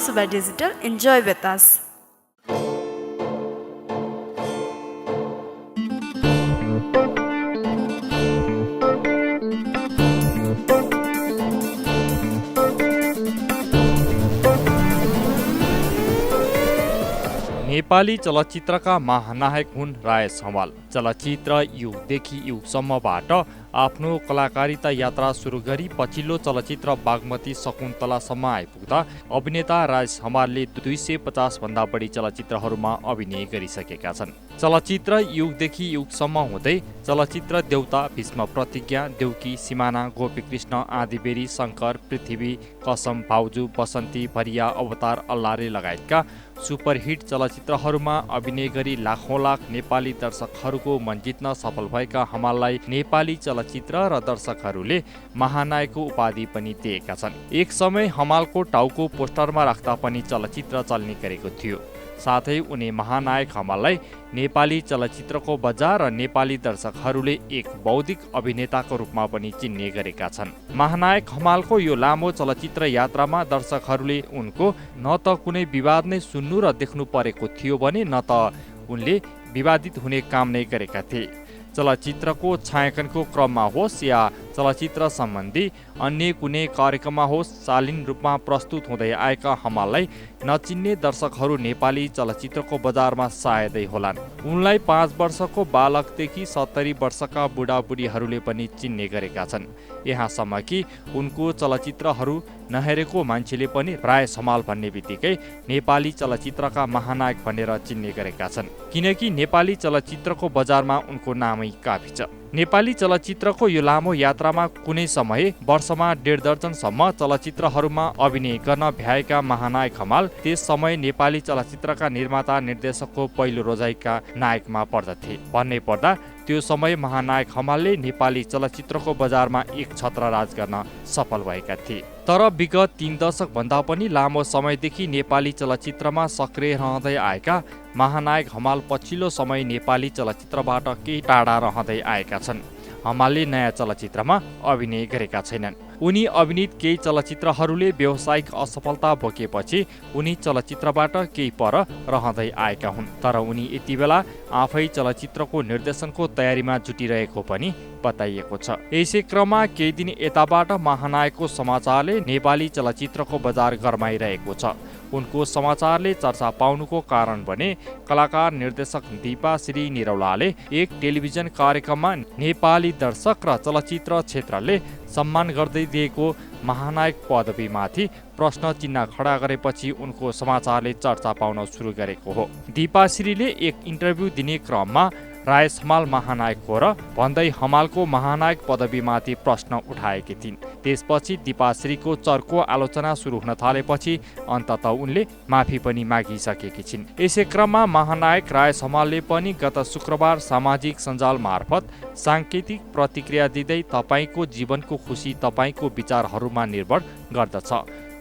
Suba Digital. Enjoy with us. Nepali चलचित्रका महानायक हुन् राजेश हमाल। चलचित्र युगदेखि युगसम्मबाट आफ्नो कलाकारिता यात्रा सुरु गरी पछिल्लो चलचित्र बागमती शकुन्तलासम्म आइपुग्दा अभिनेता राजेश हमालले 250 भन्दा बढी चलचित्रहरूमा अभिनय गरिसकेका छन्। चलचित्र युगदेखि युगसम्म हुँदै चलचित्र देउता, भीष्म प्रतिज्ञा, देउकी, सिमाना, गोपीकृष्ण, आँधीबेरी, शङ्कर, पृथ्वी, कसम, भाउजू, बसन्ती, भरिया, अवतार, अल्लारे लगायतका सुपरहिट चलचित्रहरूमा अभिनय गरी लाखौं नेपाली दर्शकहरूको मन जित्न सफल भएका हमाललाई नेपाली चलचित्र र दर्शकहरूले महानायकको उपाधि पनि दिएका छन्। एक समय हमालको टाउको पोस्टरमा राख्दा पनि चलचित्र चल्ने गरेको थियो। साथै उनी महानायक हमाललाई नेपाली चलचित्रको बजार र नेपाली दर्शकहरूले एक बौद्धिक अभिनेताको रूपमा पनि चिन्ने गरेका छन्। महानायक हमालको यो लामो चलचित्र यात्रामा दर्शकहरूले उनको न त कुनै विवाद नै सुन्नु र देख्नु परेको थियो भने न त उनले विवादित हुने काम नै गरेका थिए। चलचित्रको छायाङ्कनको क्रममा होस् या चलचित्र सम्बन्धी अन्य कुनै कार्यक्रममा होस्, शालीन रूपमा प्रस्तुत हुँदै आएका हमाललाई नचिन्ने दर्शकहरू नेपाली चलचित्रको बजारमा सायदै होलान्। उनलाई 5 वर्षको बालकदेखि 70 वर्षका बुढाबुढीहरूले पनि चिन्ने गरेका छन्। यहाँसम्म कि उनको चलचित्रहरू नहेरेको मान्छेले पनि राजेश हमाल भन्ने बित्तिकै नेपाली चलचित्रका महानायक भनेर चिन्ने गरेका छन्, किनकि नेपाली चलचित्रको बजारमा उनको नामै काफी छ। नेपाली चलचित्रको यो लामो यात्रामा कुनै समय वर्षमा 1.5 दर्जनसम्म चलचित्रहरूमा अभिनय गर्न भ्याएका महानायक हमाल त्यस समय नेपाली चलचित्रका निर्माता निर्देशकको पहिलो रोजाइका नायकमा पर्दथे। भन्नै पर्दा त्यो समय महानायक हमालले नेपाली चलचित्रको बजारमा एक छत्र राज गर्न सफल भएका थिए। तर विगत 3 दशक भन्दा पनि लामो समयदेखि नेपाली चलचित्रमा सक्रिय रहँदै आएका महानायक हमाल पछिल्लो समय नेपाली चलचित्रबाट केही टाढा रहँदै आएका छन्। हमालले नयाँ चलचित्रमा अभिनय गरेका छैनन्। उनी अभिनीत केही चलचित्रहरूले व्यावसायिक असफलता भोगेपछि उनी चलचित्रबाट केही पर रहँदै आएका हुन्। तर उनी यति बेला आफै चलचित्रको निर्देशनको तयारीमा जुटिरहेको पनि बताइएको छ। यसै क्रममा केही दिन यताबाट महानायकको समाचारले नेपाली चलचित्रको बजार गरमाइरहेको छ। उनको समाचारले चर्चा पाउनुको कारण भने कलाकार निर्देशक दीपाश्री निरौलाले एक टेलिभिजन कार्यक्रममा नेपाली दर्शक र चलचित्र क्षेत्रले सम्मान गर्दै दिएको महानायक पदवीमाथि प्रश्न चिन्ह खडा गरेपछि उनको समाचारले चर्चा पाउन सुरु गरेको हो। दीपाश्रीले एक इन्टरभ्यू दिने क्रममा राजेश हमाल महानायक हो र भन्दै हमालको महानायक पदवीमाथि प्रश्न उठाएकी थिइन्। त्यसपछि दीपाश्रीको चर्को आलोचना सुरु हुन थालेपछि अन्ततः उनले माफी पनि मागिसकेकी छिन्। यसै क्रममा महानायक राजेश हमालले पनि गत शुक्रबार सामाजिक सञ्जाल मार्फत साङ्केतिक प्रतिक्रिया दिँदै तपाईको जीवनको खुसी तपाईको विचारहरूमा निर्भर गर्दछ,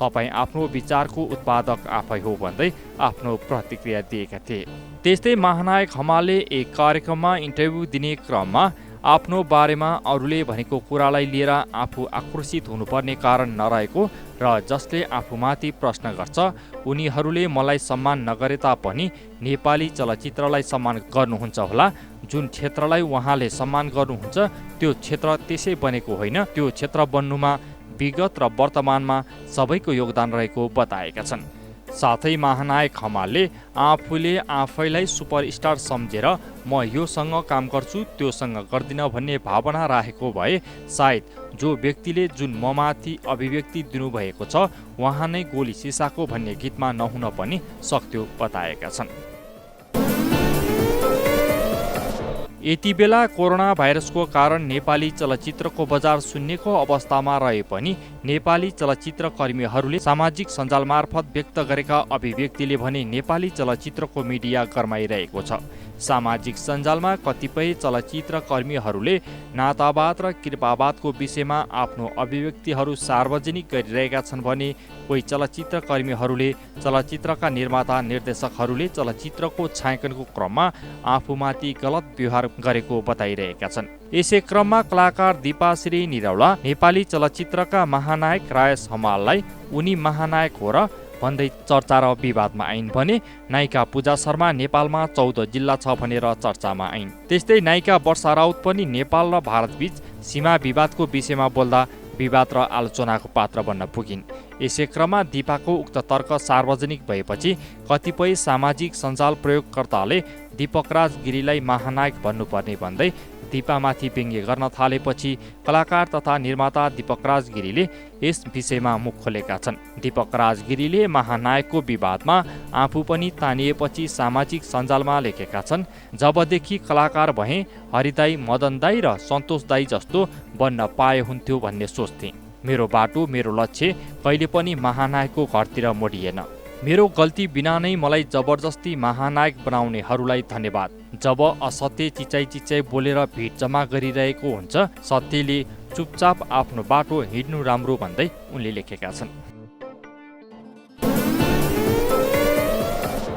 तपाईँ आफ्नो विचारको उत्पादक आफै हो भन्दै आफ्नो प्रतिक्रिया दिएका थिए। त्यस्तै महानायक हमालले एक कार्यक्रममा इन्टरभ्यू दिने क्रममा आफ्नो बारेमा अरूले भनेको कुरालाई लिएर आफू आक्रोशित हुनुपर्ने कारण नरहेको र जसले आफूमाथि प्रश्न गर्छ उनीहरूले मलाई सम्मान नगरे तापनि नेपाली चलचित्रलाई सम्मान गर्नुहुन्छ होला। जुन क्षेत्रलाई उहाँले सम्मान गर्नुहुन्छ त्यो क्षेत्र त्यसै बनेको होइन, त्यो क्षेत्र बन्नुमा विगत र वर्तमानमा सबैको योगदान रहेको बताएका छन्। साथै महानायक हमालले आफूले आफैलाई सुपरस्टार सम्झेर म योसँग काम गर्छु त्योसँग गर्दिन भन्ने भावना राखेको भए सायद जो व्यक्तिले जुन ममाथि अभिव्यक्ति दिनुभएको छ उहाँ नै गोली सिसाको भन्ने गीतमा नहुन पनि सक्थ्यो बताएका छन्। यति बेला कोरोना भाइरसको कारण नेपाली चलचित्रको बजार शून्यको अवस्थामा रहे पनि नेपाली चलचित्र कर्मीहरूले सामाजिक सञ्जाल मार्फत व्यक्त गरेका अभिव्यक्तिले भने नेपाली चलचित्रको मिडिया गरमाइरहेको छ। सामाजिक सञ्जालमा कतिपय चलचित्र कर्मीहरूले नातावाद र कृपावादको विषयमा आफ्नो अभिव्यक्तिहरू सार्वजनिक गरिरहेका छन् भने कोही चलचित्र कर्मीहरूले चलचित्रका निर्माता निर्देशकहरूले चलचित्रको छायाङ्कनको क्रममा आफूमाथि गलत व्यवहार गरेको बताइरहेका छन्। यसै क्रममा कलाकार दीपाश्री निरौला नेपाली चलचित्रका महानायक राजेश हमाललाई उनी महानायक हो र भन्दै चर्चा र विवादमा आइन् भने नायिका पूजा शर्मा नेपालमा 14 जिल्ला छ भनेर चर्चामा आइन्। त्यस्तै नायिका वर्षा राउत पनि नेपाल र भारतबीच सीमा विवादको विषयमा बोल्दा विवाद र आलोचनाको पात्र बन्न पुगिन्। यसै क्रममा दिपाको उक्त तर्क सार्वजनिक भएपछि कतिपय सामाजिक सञ्जाल प्रयोगकर्ताले दीपक राज गिरीलाई महानायक भन्नुपर्ने भन्दै दिपामाथि व्यङ्ग्य गर्न थालेपछि कलाकार तथा निर्माता दीपक राज गिरीले यस विषयमा मुख खोलेका छन्। दीपक राज गिरीले महानायकको विवादमा आफू पनि तानिएपछि सामाजिक सञ्जालमा लेखेका छन्, जबदेखि कलाकार भए हरिदाई, मदन दाई र सन्तोष दाई जस्तो बन्न पाए हुन्थ्यो भन्ने सोच्थे। मेरो बाटो मेरो लक्ष्य कहिले पनि महानायकको घरतिर मोडिएन। मेरो गल्ती बिना नै मलाई जबरजस्ती महानायक बनाउनेहरूलाई धन्यवाद। जब असत्य चिचाइ बोलेर भिड जम्मा गरिरहेको हुन्छ, सत्यले चुपचाप आफ्नो बाटो हिँड्नु राम्रो भन्दै उनले लेखेका छन्।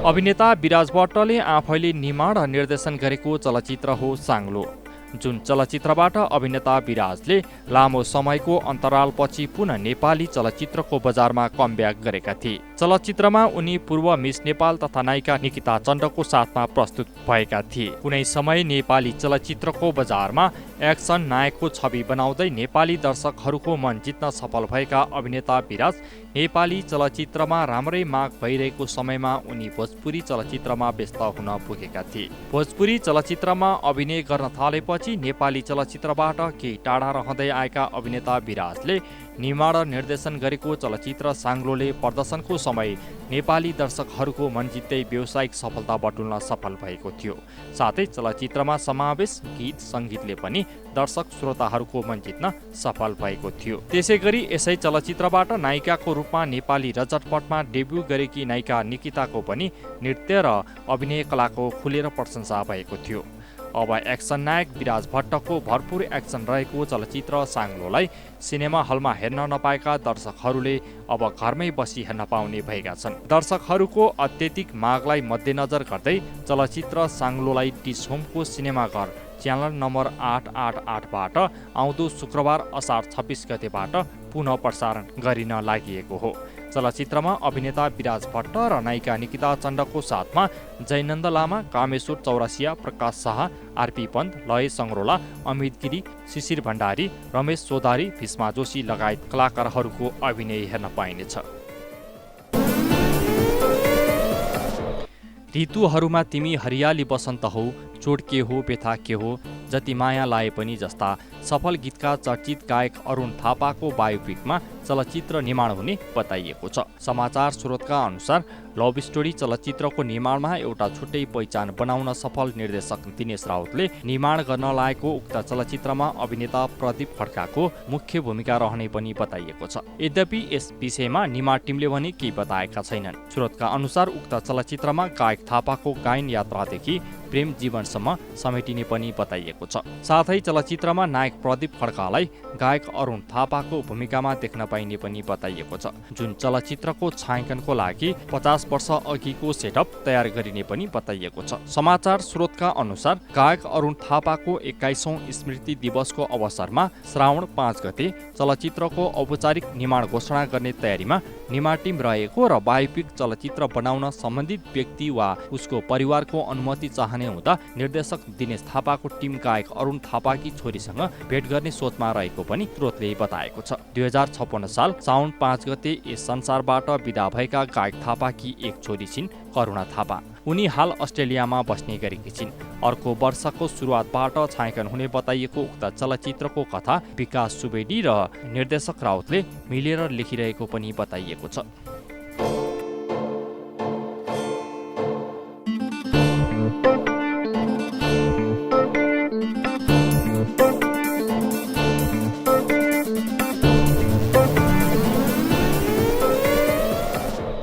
अभिनेता विराज भट्टले आफैले निर्माण र निर्देशन गरेको चलचित्र हो साङ्लो, जुन चलचित्रबाट अभिनेता विराजले लामो समयको अन्तरालपछि पुनः नेपाली चलचित्रको बजारमा कमब्याक गरेका थिए। चलचित्रमा उनी पूर्व मिस नेपाल तथा नायिका निकिता चण्डको साथमा प्रस्तुत भएका थिए। कुनै समय नेपाली चलचित्रको बजारमा एक्सन नायकको छवि बनाउँदै नेपाली दर्शकहरूको मन जित्न सफल भएका अभिनेता विराज नेपाली चलचित्रमा राम्रै माग भइरहेको समयमा उनी भोजपुरी चलचित्रमा व्यस्त हुन पुगेका थिए। भोजपुरी चलचित्रमा अभिनय गर्न थालेपछि नेपाली चलचित्रबाट केही टाढा रहँदै आएका अभिनेता विराजले निर्माण र निर्देशन गरेको चलचित्र साङ्लोले प्रदर्शनको समय नेपाली दर्शकहरूको मन जित्दै व्यावसायिक सफलता बटुल्न सफल भएको थियो। साथै चलचित्रमा समावेश गीत सङ्गीतले पनि दर्शक श्रोताहरूको मन जित्न सफल भएको थियो। त्यसैगरी यसै चलचित्रबाट नायिकाको रूपमा नेपाली रजतपटमा डेब्यू गरेकी नायिका निकिताको पनि नृत्य र अभिनय कलाको खुलेर प्रशंसा भएको थियो। अब एक्सन नायक विराज भट्टको भरपुर एक्सन रहेको चलचित्र साङ्लोलाई सिनेमा हलमा हेर्न नपाएका दर्शकहरूले अब घरमै बसी हेर्न पाउने भएका छन्। दर्शकहरूको अत्यधिक मागलाई मध्यनजर गर्दै चलचित्र साङ्लोलाई डिस होमको सिनेमाघर च्यानल नम्बर 888बाट आउँदो शुक्रबार असार 26 गतेबाट पुनः प्रसारण गरिन लागि हो। चलचित्रमा अभिनेता विराज भट्ट र नायिका निकिता चण्डको साथमा जयनन्द लामा, कामेश्वर चौरसिया, प्रकाश शाह, आरपी पन्त, लय सङ्ग्रोला, अमित गिरी, शिशिर भण्डारी, रमेश चौधरी, भीष्मा जोशी लगायत कलाकारहरूको अभिनय हेर्न पाइनेछ। ऋतुहरूमा तिमी हरियाली बसन्त हौ, चोट के हो व्यथा के हो, जति माया लाए पनि जस्ता सफल गीतका चर्चित गायक अरुण थापाको बायोपिकमा चलचित्र निर्माण हुने बताइएको छ। समाचार स्रोतका अनुसार लभ स्टोरी चलचित्रको निर्माणमा एउटा छुट्टै पहिचान बनाउन सफल निर्देशक दिनेश राउतले निर्माण गर्न लागेको उक्त चलचित्रमा अभिनेता प्रदीप खड्काको मुख्य भूमिका रहने पनि बताइएको छ। यद्यपि यस विषयमा निर्माण टिमले भने केही बताएका छैनन्। स्रोतका अनुसार उक्त चलचित्रमा गायक थापाको गायन यात्रादेखि प्रेम जीवनसम्म समेटिने पनि बताइएको छ। साथै चलचित्रमा नायक प्रदीप खड्कालाई गायक अरुण थापाको भूमिकामा देख्न पाइने पनि बताइएको छ, जुन चलचित्रको छायाङ्कनको लागि 50 वर्ष अघिको सेटअप तयार गरिने पनि बताइएको छ। समाचार स्रोतका अनुसार गायक अरुण थापाको 21औं स्मृति दिवसको अवसरमा श्रावण 5 गते चलचित्रको औपचारिक निर्माण घोषणा गर्ने तयारीमा निर्माण टिम रहेको र बायोपिक चलचित्र बनाउन सम्बन्धित व्यक्ति वा उसको परिवारको अनुमति चाहने हुँदा निर्देशक दिनेश थापाको टिम गायक अरुण थापाकी छोरीसँग भेट गर्ने सोचमा रहेको पनि स्रोतले बताएको छ। 2056 साल साउन 5 गते यस संसारबाट विदा भएका गायक थापाकी एक छोरी छिन् करुणा थापा। उनी हाल अस्ट्रेलियामा बस्ने गरेकी छिन्। अर्को वर्षको सुरुवातबाट छायाङ्कन हुने बताइएको उक्त चलचित्रको कथा विकास सुवेदी र निर्देशक राउतले मिलेर लेखिरहेको पनि बताइएको छ।